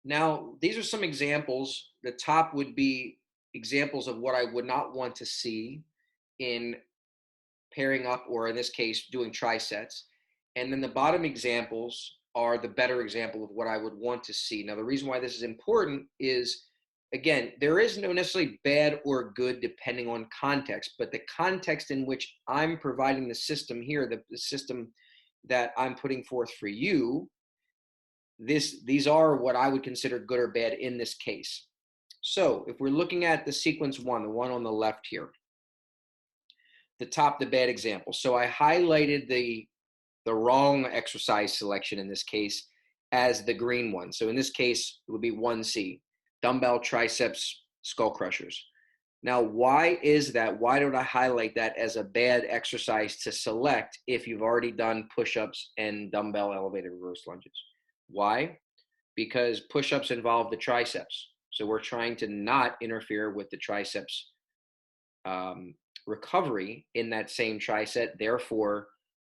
Now, these are some examples. The top would be examples of what I would not want to see in pairing up, or in this case, doing trisets. And then the bottom examples are the better example of what I would want to see. Now, the reason why this is important is, again, there is no necessarily bad or good depending on context, but the context in which I'm providing the system here, the system that I'm putting forth for you, these are what I would consider good or bad in this case. So if we're looking at the sequence one, the one on the left here, the top, the bad example. So I highlighted the wrong exercise selection in this case as the green one. So in this case, it would be 1C, dumbbell triceps skull crushers. Now, why is that? Why don't I highlight that as a bad exercise to select if you've already done push-ups and dumbbell elevated reverse lunges? Why? Because push-ups involve the triceps. So we're trying to not interfere with the triceps recovery in that same tricep. Therefore,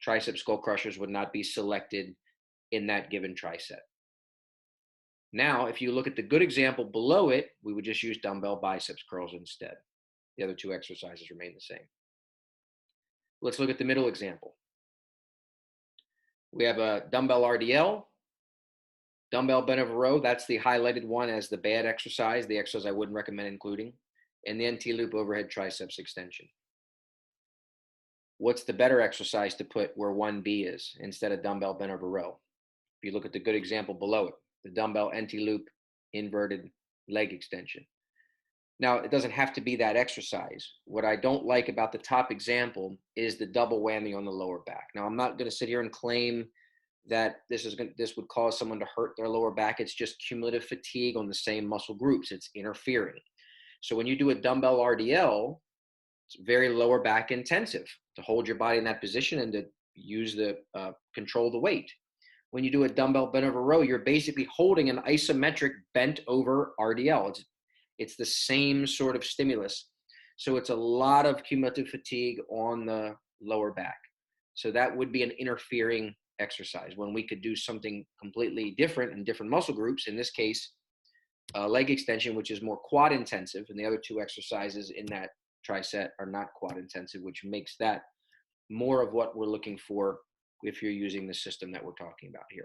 tricep skull crushers would not be selected in that given tricep. Now, if you look at the good example below it, we would just use dumbbell biceps curls instead. The other two exercises remain the same. Let's look at the middle example. We have a dumbbell RDL, dumbbell bent over row. That's the highlighted one as the bad exercise, the exercise I wouldn't recommend including, and the NT loop overhead triceps extension. What's the better exercise to put where 1B is instead of dumbbell bent over row? If you look at the good example below it, the dumbbell NT loop inverted leg extension. Now, it doesn't have to be that exercise. What I don't like about the top example is the double whammy on the lower back. Now, I'm not going to sit here and claim that this would cause someone to hurt their lower back. It's just cumulative fatigue on the same muscle groups. It's interfering. So when you do a dumbbell RDL, it's very lower back intensive to hold your body in that position and to use the control the weight. When you do a dumbbell bent over row, you're basically holding an isometric bent over RDL. It's the same sort of stimulus. So it's a lot of cumulative fatigue on the lower back. So that would be an interfering exercise when we could do something completely different in different muscle groups. In this case, leg extension, which is more quad intensive, and the other two exercises in that tricep are not quad intensive, which makes that more of what we're looking for if you're using the system that we're talking about here.